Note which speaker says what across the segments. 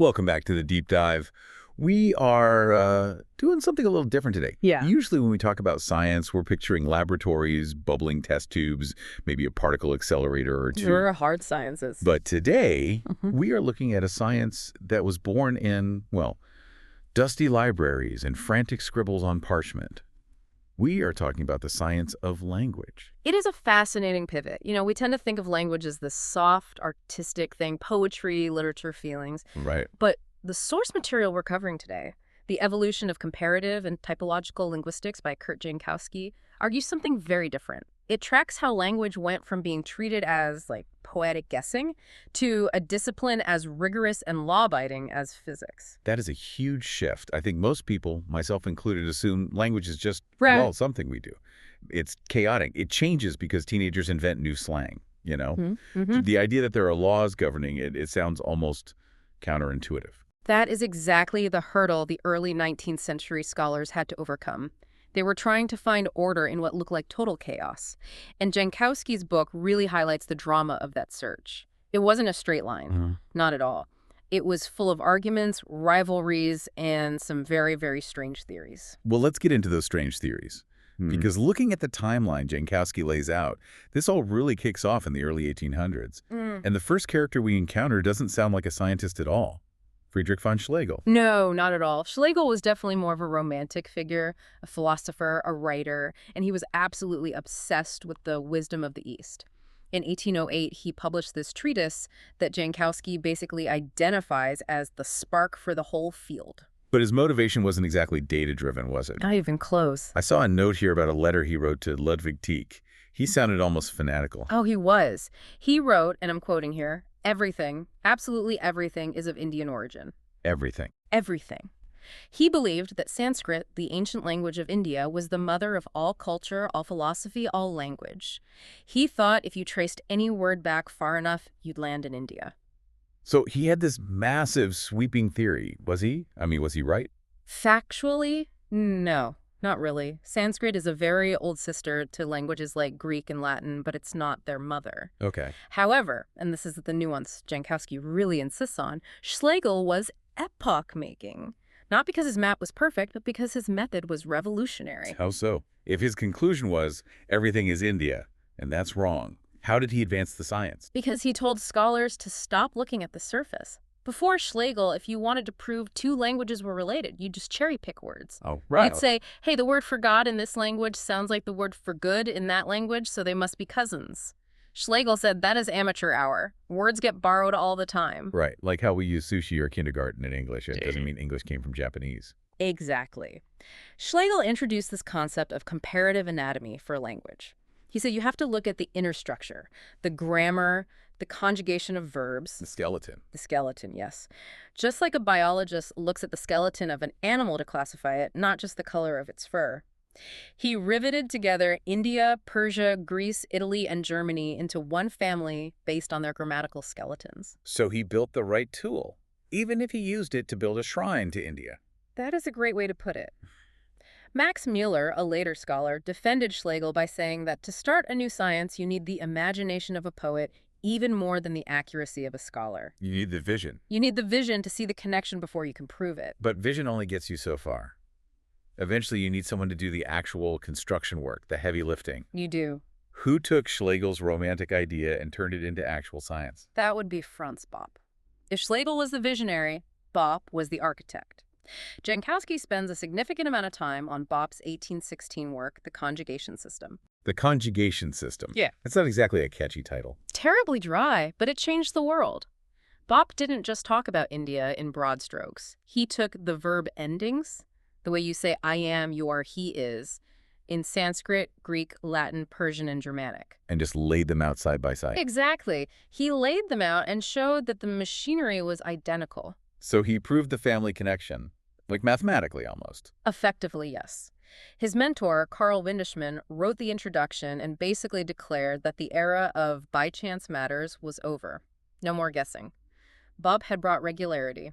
Speaker 1: Welcome back to the Deep Dive. We are doing something a little different today.
Speaker 2: Yeah.
Speaker 1: Usually when we talk about science, we're picturing laboratories, bubbling test tubes, maybe a particle accelerator or two.
Speaker 2: We're hard sciences.
Speaker 1: But today, we are looking at a science that was born in, well, dusty libraries and frantic scribbles on parchment. We are talking about the science of language.
Speaker 2: It is a fascinating pivot. We tend to think of language as this soft, artistic thing, poetry, literature, feelings.
Speaker 1: Right.
Speaker 2: But the source material we're covering today, The Evolution of Comparative and Typological Linguistics by Kurt Jankowski, argues something very different. It tracks how language went from being treated as, poetic guessing to a discipline as rigorous and law-abiding as physics.
Speaker 1: That is a huge shift. I think most people, myself included, assume language is just,
Speaker 2: Right.
Speaker 1: well, something we do. It's chaotic. It changes because teenagers invent new slang, The idea that there are laws governing it sounds almost counterintuitive.
Speaker 2: That is exactly the hurdle the early 19th century scholars had to overcome. They were trying to find order in what looked like total chaos. And Jankowski's book really highlights the drama of that search. It wasn't a straight line, not at all. It was full of arguments, rivalries, and some very, very strange theories.
Speaker 1: Well, let's get into those strange theories. Because looking at the timeline Jankowski lays out, this all really kicks off in the early 1800s. And the first character we encounter doesn't sound like a scientist at all. Friedrich von Schlegel.
Speaker 2: No, not at all. Schlegel was definitely more of a romantic figure, a philosopher, a writer, and he was absolutely obsessed with the wisdom of the East. In 1808, he published this treatise that Jankowski basically identifies as the spark for the whole field.
Speaker 1: But his motivation wasn't exactly data-driven, was it?
Speaker 2: Not even close.
Speaker 1: I saw a note here about a letter he wrote to Ludwig Tieck. He sounded almost fanatical.
Speaker 2: Oh, he was. He wrote, and I'm quoting here, "Everything, absolutely everything, is of Indian origin."
Speaker 1: Everything.
Speaker 2: Everything. He believed that Sanskrit, the ancient language of India, was the mother of all culture, all philosophy, all language. He thought if you traced any word back far enough, you'd land in India.
Speaker 1: So he had this massive, sweeping theory. Was he? Was he right?
Speaker 2: Factually, no, not really. Sanskrit is a very old sister to languages like Greek and Latin, but it's not their mother.
Speaker 1: Okay.
Speaker 2: However, and this is the nuance Jankowski really insists on, Schlegel was epoch-making. Not because his map was perfect, but because his method was revolutionary.
Speaker 1: How so? If his conclusion was, everything is India, and that's wrong, how did he advance the science?
Speaker 2: Because he told scholars to stop looking at the surface. Before Schlegel, if you wanted to prove two languages were related, you'd just cherry-pick words.
Speaker 1: Oh, right.
Speaker 2: You'd say, hey, the word for God in this language sounds like the word for good in that language, so they must be cousins. Schlegel said that is amateur hour. Words get borrowed all the time.
Speaker 1: Right, like how we use sushi or kindergarten in English. It doesn't mean English came from Japanese.
Speaker 2: Exactly. Schlegel introduced this concept of comparative anatomy for language. He said you have to look at the inner structure, the grammar, the conjugation of verbs.
Speaker 1: The skeleton.
Speaker 2: The skeleton, yes. Just like a biologist looks at the skeleton of an animal to classify it, not just the color of its fur. He riveted together India, Persia, Greece, Italy, and Germany into one family based on their grammatical skeletons.
Speaker 1: So he built the right tool, even if he used it to build a shrine to India.
Speaker 2: That is a great way to put it. Max Mueller, a later scholar, defended Schlegel by saying that to start a new science, you need the imagination of a poet even more than the accuracy of a scholar.
Speaker 1: You need the vision.
Speaker 2: You need the vision to see the connection before you can prove it.
Speaker 1: But vision only gets you so far. Eventually, you need someone to do the actual construction work, the heavy lifting.
Speaker 2: You do.
Speaker 1: Who took Schlegel's romantic idea and turned it into actual science?
Speaker 2: That would be Franz Bopp. If Schlegel was the visionary, Bopp was the architect. Jankowski spends a significant amount of time on Bopp's 1816 work, The Conjugation System.
Speaker 1: The conjugation system.
Speaker 2: Yeah.
Speaker 1: It's not exactly a catchy title.
Speaker 2: Terribly dry, but it changed the world. Bopp didn't just talk about India in broad strokes. He took the verb endings, the way you say I am, you are, he is, in Sanskrit, Greek, Latin, Persian, and Germanic.
Speaker 1: And just laid them out side by side.
Speaker 2: Exactly. He laid them out and showed that the machinery was identical.
Speaker 1: So he proved the family connection, like mathematically almost.
Speaker 2: Effectively, yes. His mentor, Carl Windishman, wrote the introduction and basically declared that the era of by-chance matters was over. No more guessing. Bopp had brought regularity.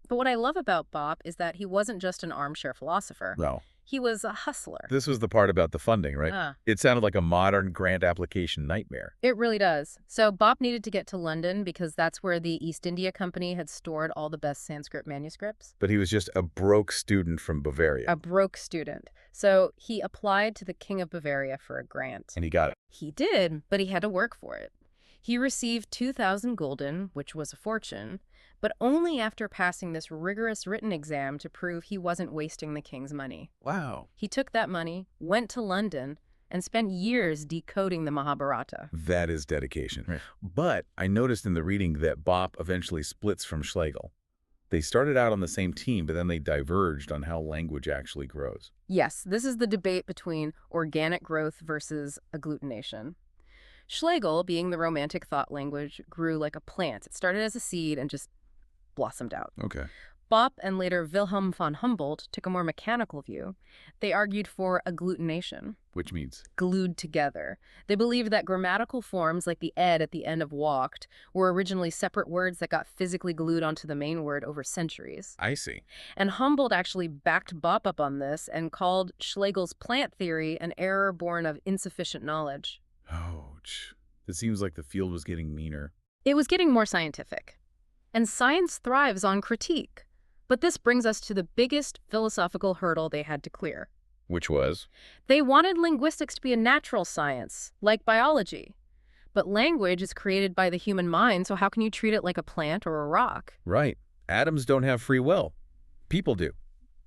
Speaker 2: But what I love about Bopp is that he wasn't just an armchair philosopher.
Speaker 1: No.
Speaker 2: He was a hustler.
Speaker 1: This was the part about the funding, right? It sounded like a modern grant application nightmare.
Speaker 2: It really does. So Bob needed to get to London because that's where the East India Company had stored all the best Sanskrit manuscripts.
Speaker 1: But he was just a broke student from Bavaria.
Speaker 2: A broke student. So he applied to the King of Bavaria for a grant.
Speaker 1: And he got it.
Speaker 2: He did, but he had to work for it. He received 2,000 gulden, which was a fortune, but only after passing this rigorous written exam to prove he wasn't wasting the king's money.
Speaker 1: Wow.
Speaker 2: He took that money, went to London, and spent years decoding the Mahabharata.
Speaker 1: That is dedication. Right. But I noticed in the reading that Bopp eventually splits from Schlegel. They started out on the same team, but then they diverged on how language actually grows.
Speaker 2: Yes, this is the debate between organic growth versus agglutination. Schlegel, being the Romantic thought language, grew like a plant. It started as a seed and just blossomed out.
Speaker 1: Okay.
Speaker 2: Bopp and later Wilhelm von Humboldt took a more mechanical view. They argued for agglutination.
Speaker 1: Which means?
Speaker 2: Glued together. They believed that grammatical forms like the ed at the end of walked were originally separate words that got physically glued onto the main word over centuries.
Speaker 1: I see.
Speaker 2: And Humboldt actually backed Bopp up on this and called Schlegel's plant theory an error born of insufficient knowledge.
Speaker 1: Ouch. It seems like the field was getting meaner.
Speaker 2: It was getting more scientific. And science thrives on critique. But this brings us to the biggest philosophical hurdle they had to clear.
Speaker 1: Which was?
Speaker 2: They wanted linguistics to be a natural science, like biology. But language is created by the human mind, so how can you treat it like a plant or a rock?
Speaker 1: Right. Atoms don't have free will. People do.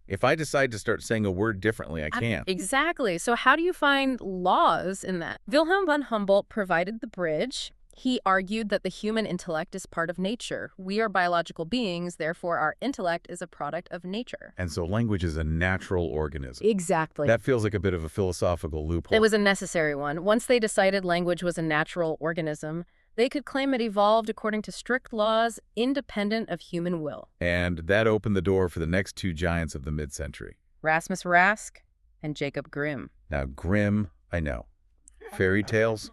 Speaker 1: If I decide to start saying a word differently, I can.
Speaker 2: Exactly. So how do you find laws in that? Wilhelm von Humboldt provided the bridge. He argued that the human intellect is part of nature. We are biological beings, therefore our intellect is a product of nature.
Speaker 1: And so language is a natural organism.
Speaker 2: Exactly.
Speaker 1: That feels like a bit of a philosophical loophole.
Speaker 2: It was a necessary one. Once they decided language was a natural organism, they could claim it evolved according to strict laws independent of human will.
Speaker 1: And that opened the door for the next two giants of the mid-century.
Speaker 2: Rasmus Rask and Jacob Grimm.
Speaker 1: Now, Grimm, I know. Fairy tales.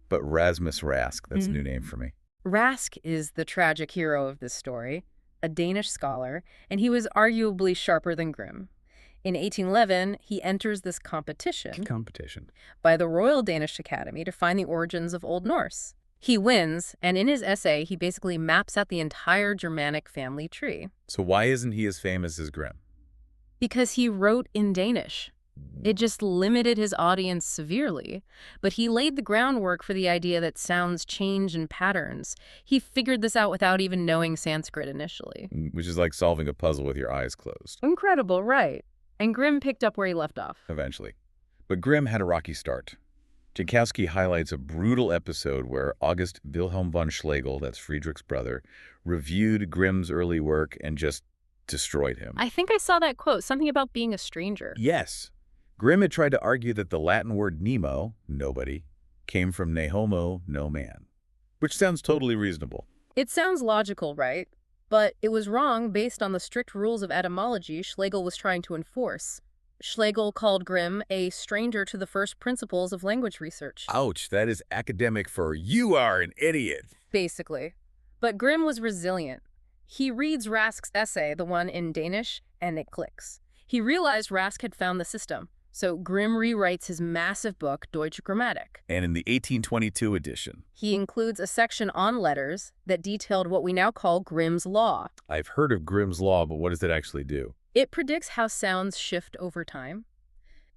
Speaker 1: But Rasmus Rask, that's a new name for me.
Speaker 2: Rask is the tragic hero of this story, a Danish scholar, and he was arguably sharper than Grimm. In 1811, he enters this competition by the Royal Danish Academy to find the origins of Old Norse. He wins, and in his essay, he basically maps out the entire Germanic family tree.
Speaker 1: So why isn't he as famous as Grimm?
Speaker 2: Because he wrote in Danish. It just limited his audience severely, but he laid the groundwork for the idea that sounds change in patterns. He figured this out without even knowing Sanskrit initially.
Speaker 1: Which is like solving a puzzle with your eyes closed.
Speaker 2: Incredible, right? And Grimm picked up where he left off.
Speaker 1: Eventually. But Grimm had a rocky start. Jankowski highlights a brutal episode where August Wilhelm von Schlegel, that's Friedrich's brother, reviewed Grimm's early work and just destroyed him.
Speaker 2: I think I saw that quote, something about being a stranger.
Speaker 1: Yes. Grimm had tried to argue that the Latin word nemo, nobody, came from ne homo, no man, which sounds totally reasonable.
Speaker 2: It sounds logical, right? But it was wrong based on the strict rules of etymology Schlegel was trying to enforce. Schlegel called Grimm a stranger to the first principles of language research.
Speaker 1: Ouch, that is academic for you are an idiot.
Speaker 2: Basically. But Grimm was resilient. He reads Rask's essay, the one in Danish, and it clicks. He realized Rask had found the system. So Grimm rewrites his massive book, Deutsche Grammatik.
Speaker 1: And in the 1822 edition,
Speaker 2: he includes a section on letters that detailed what we now call Grimm's Law.
Speaker 1: I've heard of Grimm's Law, but what does it actually do?
Speaker 2: It predicts how sounds shift over time.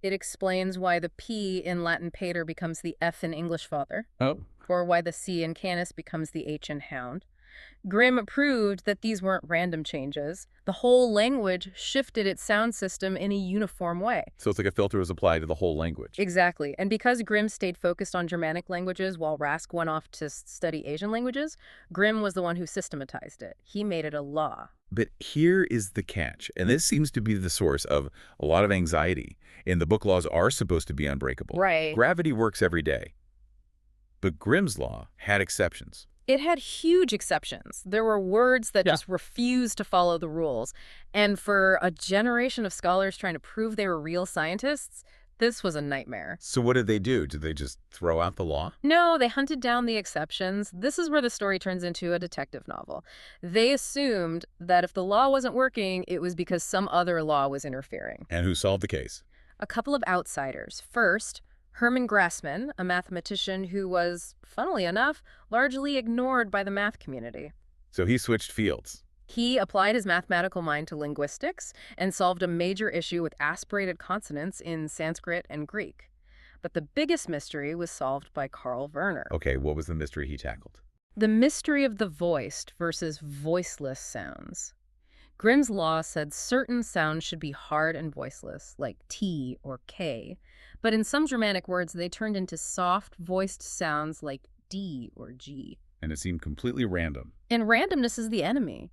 Speaker 2: It explains why the P in Latin pater becomes the F in English father.
Speaker 1: Oh.
Speaker 2: Or why the C in canis becomes the H in hound. Grimm proved that these weren't random changes. The whole language shifted its sound system in a uniform way.
Speaker 1: So it's like a filter was applied to the whole language.
Speaker 2: Exactly. And because Grimm stayed focused on Germanic languages while Rask went off to study Asian languages, Grimm was the one who systematized it. He made it a law.
Speaker 1: But here is the catch, and this seems to be the source of a lot of anxiety. And the book laws are supposed to be unbreakable.
Speaker 2: Right.
Speaker 1: Gravity works every day. But Grimm's Law had exceptions.
Speaker 2: It had huge exceptions. There were words that just refused to follow the rules. And for a generation of scholars trying to prove they were real scientists, This was a nightmare.
Speaker 1: So what did they do? Did they just throw out the law?
Speaker 2: No, they hunted down the exceptions. This is where the story turns into a detective novel. They assumed that if the law wasn't working, it was because some other law was interfering.
Speaker 1: And who solved the case?
Speaker 2: A couple of outsiders. First, Hermann Grassmann, a mathematician who was, funnily enough, largely ignored by the math community.
Speaker 1: So he switched fields.
Speaker 2: He applied his mathematical mind to linguistics and solved a major issue with aspirated consonants in Sanskrit and Greek. But the biggest mystery was solved by Carl Werner.
Speaker 1: Okay, what was the mystery he tackled?
Speaker 2: The mystery of the voiced versus voiceless sounds. Grimm's law said certain sounds should be hard and voiceless, like T or K, but in some Germanic words they turned into soft, voiced sounds like D or G.
Speaker 1: And it seemed completely random.
Speaker 2: And randomness is the enemy.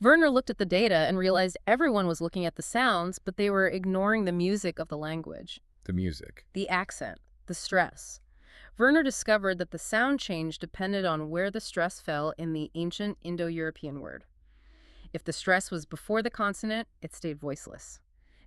Speaker 2: Werner looked at the data and realized everyone was looking at the sounds, but they were ignoring the music of the language.
Speaker 1: The music.
Speaker 2: The accent, the stress. Werner discovered that the sound change depended on where the stress fell in the ancient Indo-European word. If the stress was before the consonant, it stayed voiceless.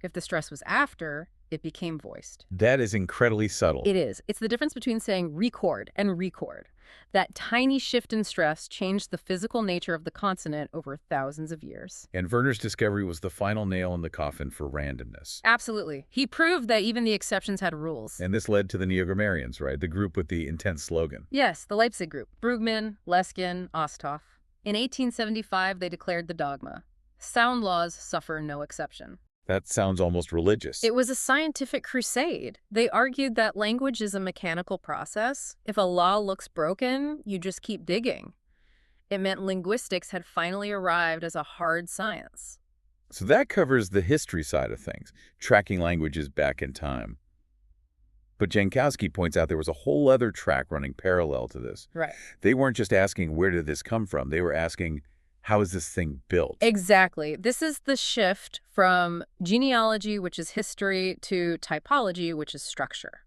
Speaker 2: If the stress was after, it became voiced.
Speaker 1: That is incredibly subtle.
Speaker 2: It is. It's the difference between saying record and record. That tiny shift in stress changed the physical nature of the consonant over thousands of years.
Speaker 1: And Werner's discovery was the final nail in the coffin for randomness.
Speaker 2: Absolutely. He proved that even the exceptions had rules.
Speaker 1: And this led to the Neo-Grammarians, right? The group with the intense slogan.
Speaker 2: Yes, the Leipzig group. Brugmann, Leskin, Osthoff. In 1875, they declared the dogma. Sound laws suffer no exception.
Speaker 1: That sounds almost religious.
Speaker 2: It was a scientific crusade. They argued that language is a mechanical process. If a law looks broken, you just keep digging. It meant linguistics had finally arrived as a hard science.
Speaker 1: So that covers the history side of things, tracking languages back in time. But Jankowski points out there was a whole other track running parallel to this.
Speaker 2: Right.
Speaker 1: They weren't just asking, where did this come from? They were asking, how is this thing built?
Speaker 2: Exactly. This is the shift from genealogy, which is history, to typology, which is structure.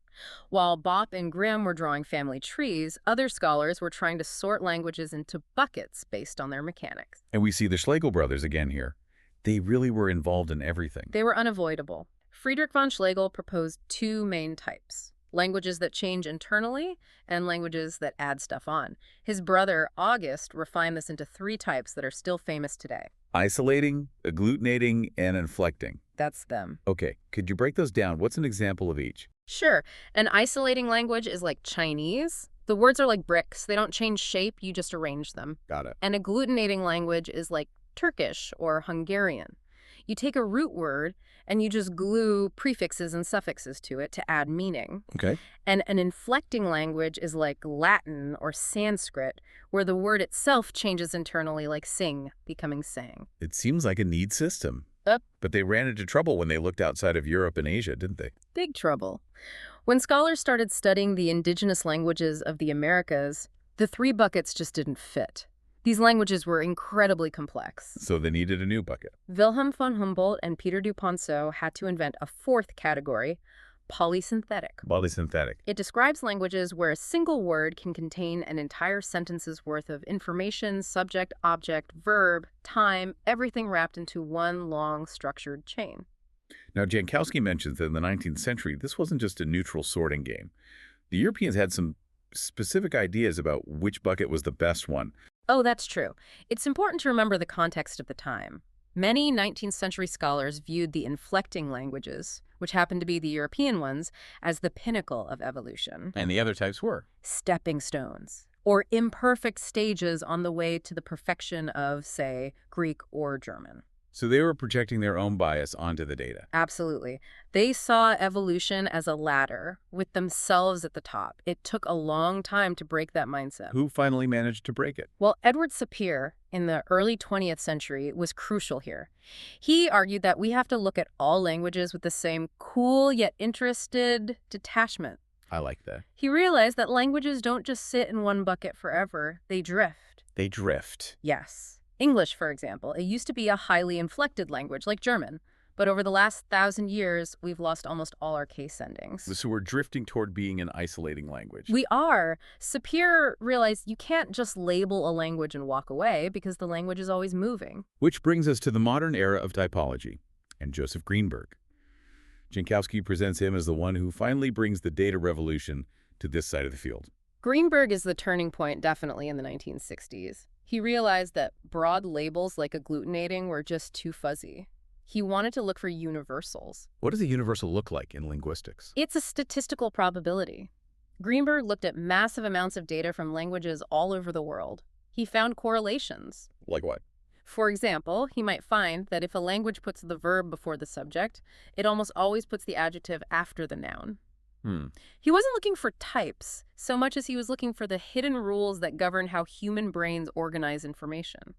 Speaker 2: While Bopp and Grimm were drawing family trees, other scholars were trying to sort languages into buckets based on their mechanics.
Speaker 1: And we see the Schlegel brothers again here. They really were involved in everything.
Speaker 2: They were unavoidable. Friedrich von Schlegel proposed two main types: languages that change internally and languages that add stuff on. His brother, August, refined this into three types that are still famous today.
Speaker 1: Isolating, agglutinating, and inflecting.
Speaker 2: That's them.
Speaker 1: Okay, could you break those down? What's an example of each?
Speaker 2: Sure. An isolating language is like Chinese. The words are like bricks. They don't change shape, you just arrange them.
Speaker 1: Got it.
Speaker 2: An agglutinating language is like Turkish or Hungarian. You take a root word and you just glue prefixes and suffixes to it to add meaning.
Speaker 1: Okay.
Speaker 2: And an inflecting language is like Latin or Sanskrit, where the word itself changes internally, like sing, becoming sang.
Speaker 1: It seems like a neat system.
Speaker 2: Yep.
Speaker 1: But they ran into trouble when they looked outside of Europe and Asia, didn't they?
Speaker 2: Big trouble. When scholars started studying the indigenous languages of the Americas, the three buckets just didn't fit. These languages were incredibly complex.
Speaker 1: So they needed a new bucket.
Speaker 2: Wilhelm von Humboldt and Peter du Ponceau had to invent a fourth category, polysynthetic.
Speaker 1: Polysynthetic.
Speaker 2: It describes languages where a single word can contain an entire sentence's worth of information, subject, object, verb, time, everything wrapped into one long, structured chain.
Speaker 1: Now, Jankowski mentions that in the 19th century, this wasn't just a neutral sorting game. The Europeans had some specific ideas about which bucket was the best one.
Speaker 2: Oh, that's true. It's important to remember the context of the time. Many 19th century scholars viewed the inflecting languages, which happened to be the European ones, as the pinnacle of evolution.
Speaker 1: And the other types were?
Speaker 2: Stepping stones, or imperfect stages on the way to the perfection of, say, Greek or German.
Speaker 1: So they were projecting their own bias onto the data.
Speaker 2: Absolutely. They saw evolution as a ladder with themselves at the top. It took a long time to break that mindset.
Speaker 1: Who finally managed to break it?
Speaker 2: Well, Edward Sapir in the early 20th century was crucial here. He argued that we have to look at all languages with the same cool yet interested detachment.
Speaker 1: I like that.
Speaker 2: He realized that languages don't just sit in one bucket forever. They drift.
Speaker 1: They drift.
Speaker 2: Yes. English, for example, it used to be a highly inflected language like German, but over the last 1,000 years, we've lost almost all our case endings.
Speaker 1: So we're drifting toward being an isolating language.
Speaker 2: We are. Sapir realized you can't just label a language and walk away because the language is always moving.
Speaker 1: Which brings us to the modern era of typology and Joseph Greenberg. Jankowski presents him as the one who finally brings the data revolution to this side of the field.
Speaker 2: Greenberg is the turning point definitely in the 1960s. He realized that broad labels like agglutinating were just too fuzzy. He wanted to look for universals.
Speaker 1: What does a universal look like in linguistics?
Speaker 2: It's a statistical probability. Greenberg looked at massive amounts of data from languages all over the world. He found correlations.
Speaker 1: Like what?
Speaker 2: For example, he might find that if a language puts the verb before the subject, it almost always puts the adjective after the noun. He wasn't looking for types so much as he was looking for the hidden rules that govern how human brains organize information.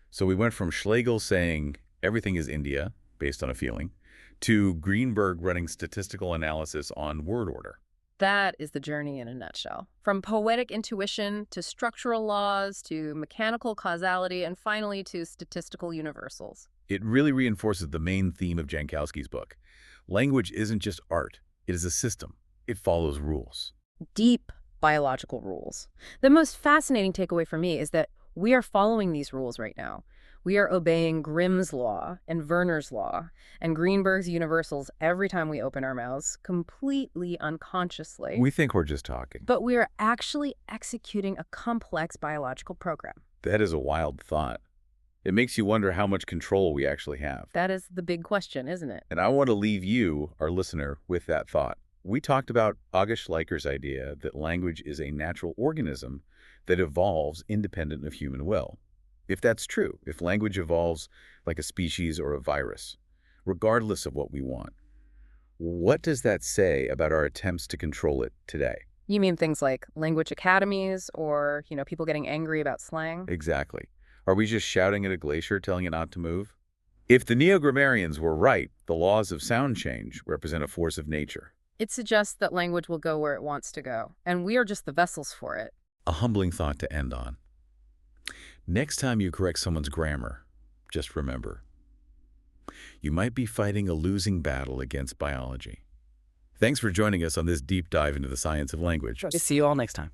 Speaker 1: So we went from Schlegel saying everything is India, based on a feeling, to Greenberg running statistical analysis on word order.
Speaker 2: That is the journey in a nutshell. From poetic intuition to structural laws to mechanical causality and finally to statistical universals.
Speaker 1: It really reinforces the main theme of Jankowski's book. Language isn't just art, it is a system. It follows rules.
Speaker 2: Deep biological rules. The most fascinating takeaway for me is that we are following these rules right now. We are obeying Grimm's law and Werner's law and Greenberg's universals every time we open our mouths, completely unconsciously.
Speaker 1: We think we're just talking.
Speaker 2: But we are actually executing a complex biological program.
Speaker 1: That is a wild thought. It makes you wonder how much control we actually have.
Speaker 2: That is the big question, isn't it?
Speaker 1: And I want to leave you, our listener, with that thought. We talked about August Schleicher's idea that language is a natural organism that evolves independent of human will. If that's true, if language evolves like a species or a virus, regardless of what we want, what does that say about our attempts to control it today?
Speaker 2: You mean things like language academies or, people getting angry about slang?
Speaker 1: Exactly. Are we just shouting at a glacier telling it not to move? If the neo-grammarians were right, the laws of sound change represent a force of nature.
Speaker 2: It suggests that language will go where it wants to go, and we are just the vessels for it.
Speaker 1: A humbling thought to end on. Next time you correct someone's grammar, just remember, you might be fighting a losing battle against biology. Thanks for joining us on this deep dive into the science of language.
Speaker 3: See you all next time.